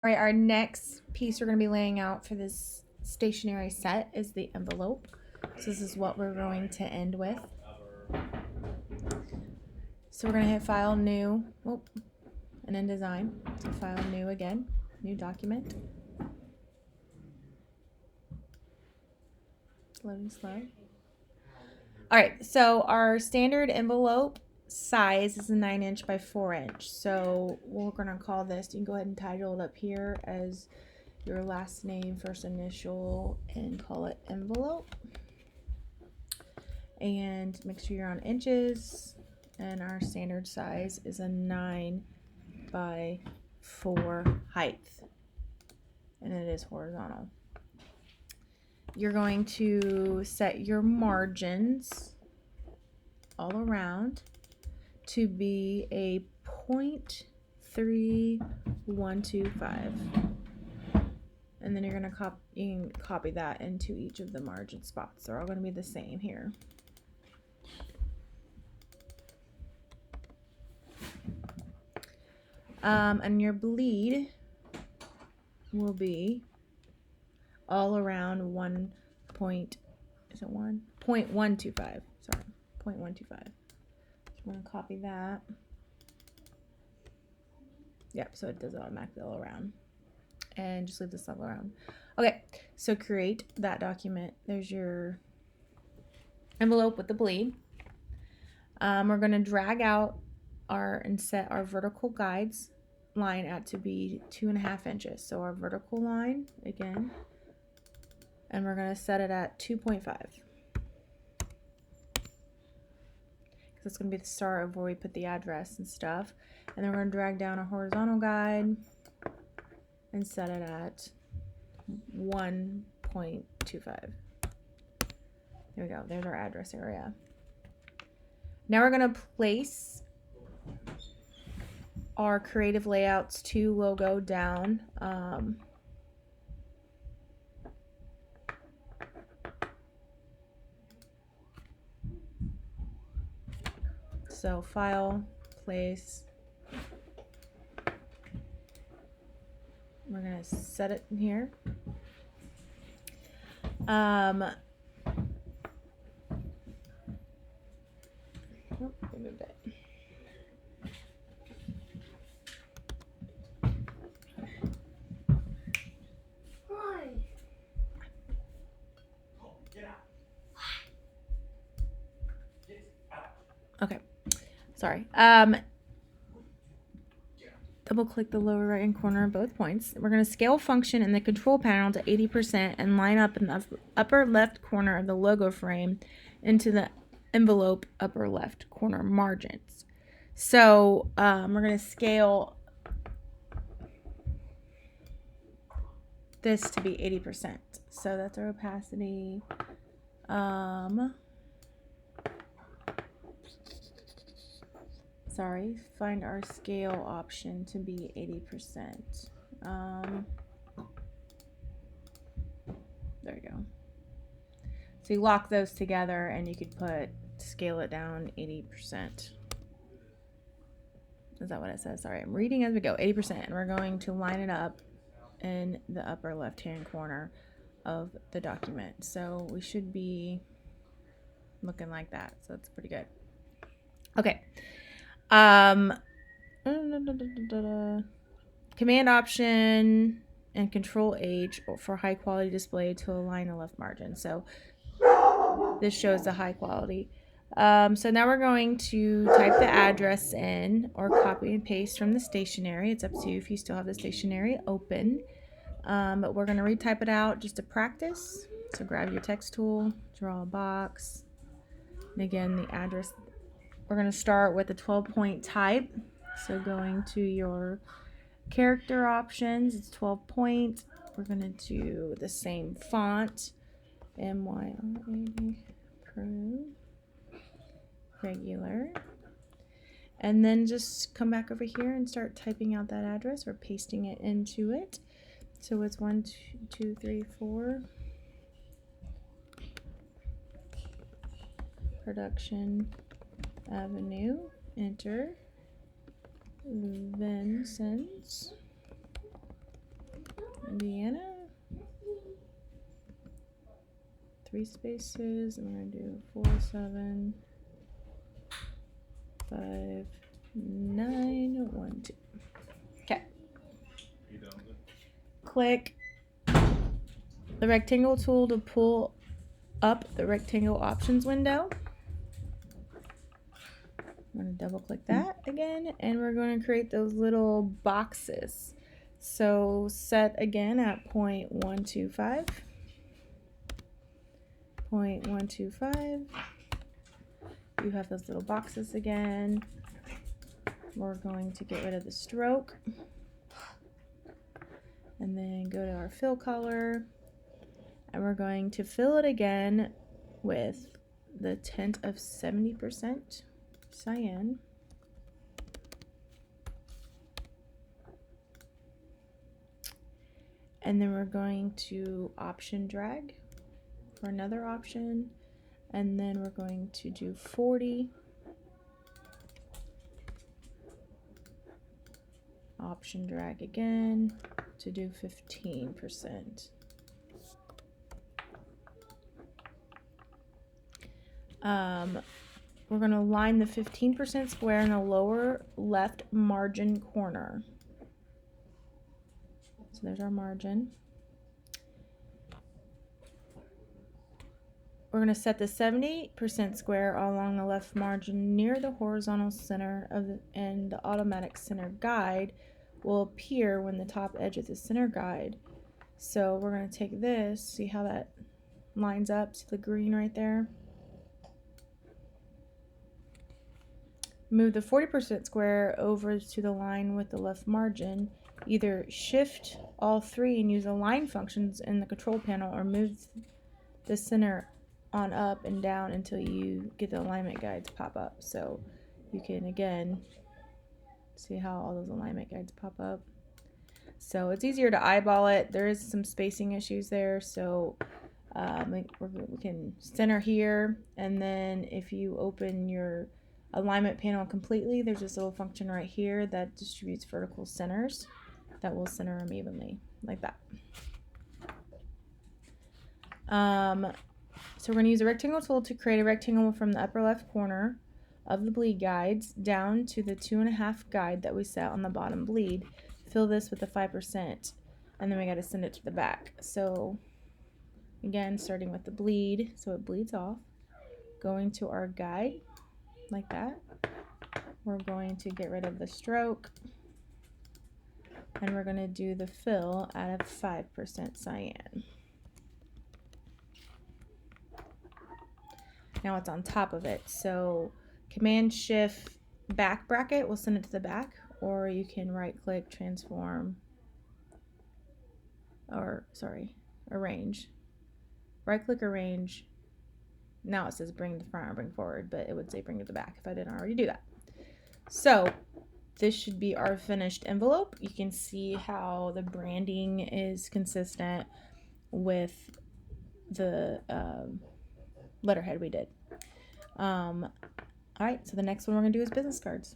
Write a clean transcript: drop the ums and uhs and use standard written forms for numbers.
All right, our next piece we're going to be laying out for this stationery set is the envelope. So this is what we're going to end with. So we're going to hit File, New, and InDesign. So File, New again, New Document. Loading slow. All right, so our standard envelope size is a 9" by 4". So we're going to call this, you can go ahead and title it up here as your last name, first initial, and call it envelope. And make sure you're on inches, and our standard size is a 9 by 4 height, and it is horizontal. You're going to set your margins all around to be a 0.3125, and then you're going to copy that into each of the margin spots. They're all going to be the same here. And your bleed will be all around 0.125. Sorry, 0.125. I'm going to copy that. Yep, so it does it automatically all around. And just leave this all around. Okay, so create that document. There's your envelope with the bleed. We're going to drag out and set our vertical guides line at to be 2.5 inches. So our vertical line again, and we're going to set it at 2.5. Because it's going to be the start of where we put the address and stuff. And then we're going to drag down a horizontal guide and set it at 1.25. There we go. There's our address area. Now we're going to place our Creative Layouts 2 logo down. So File, Place. We're going to set it in here. We moved it. Okay, sorry. Double click the lower right hand corner of both points. We're going to scale function in the control panel to 80% and line up in the upper left corner of the logo frame into the envelope upper left corner margins. So we're going to scale this to be 80%. So that's our opacity. Sorry, find our scale option to be 80%. There you go. So you lock those together and you could scale it down 80%. Is that what it says? Sorry, I'm reading as we go. 80%. And we're going to line it up in the upper left-hand corner of the document. So we should be looking like that. So that's pretty good. Okay. Command Option and Control H for high quality display to align the left margin. So this shows the high quality. So now we're going to type the address in or copy and paste from the stationery. It's up to you if you still have the stationery open. But we're going to retype it out just to practice. So grab your text tool, draw a box, and again the address. We're going to start with a 12-point type. So going to your character options, it's 12 point. We're going to do the same font, MYRA Pro, regular. And then just come back over here and start typing out that address or pasting it into it. So it's 1, 2, 3, 4. Production Avenue, enter, Vincent's, 3 spaces. I'm going to do 4, 7, 5, 9, 1, 2. Okay. Click the rectangle tool to pull up the rectangle options window. I'm going to double click that again, and we're going to create those little boxes. So set again at 0.125, 0.125. You have those little boxes again. We're going to get rid of the stroke, and then go to our fill color, and we're going to fill it again with the tint of 70% cyan. And then we're going to option drag for another option, and then we're going to do 40, option drag again to do 15%. We're going to line the 15% square in the lower left margin corner. So there's our margin. We're going to set the 70% square along the left margin near the horizontal center of and the automatic center guide will appear when the top edge of the center guide. So we're going to take this, see how that lines up to the green right there. Move the 40% square over to the line with the left margin. Either shift all three and use align functions in the control panel, or move the center on up and down until you get the alignment guides pop up. So you can again see how all those alignment guides pop up. So it's easier to eyeball it. There is some spacing issues there, so we can center here, and then if you open your alignment panel completely, there's this little function right here that distributes vertical centers that will center them evenly, like that. So we're going to use a rectangle tool to create a rectangle from the upper left corner of the bleed guides down to the 2.5 guide that we set on the bottom bleed. Fill this with the 5%, and then we got to send it to the back. So again, starting with the bleed, so it bleeds off, going to our guide like that. We're going to get rid of the stroke, and we're going to do the fill at a 5% cyan. Now it's on top of it, so Command Shift back bracket will send it to the back, or you can right click, transform, arrange. Right click, arrange. Now it says bring to the front or bring forward, but it would say bring to the back if I didn't already do that. So this should be our finished envelope. You can see how the branding is consistent with the letterhead we did. All right, so the next one we're going to do is business cards.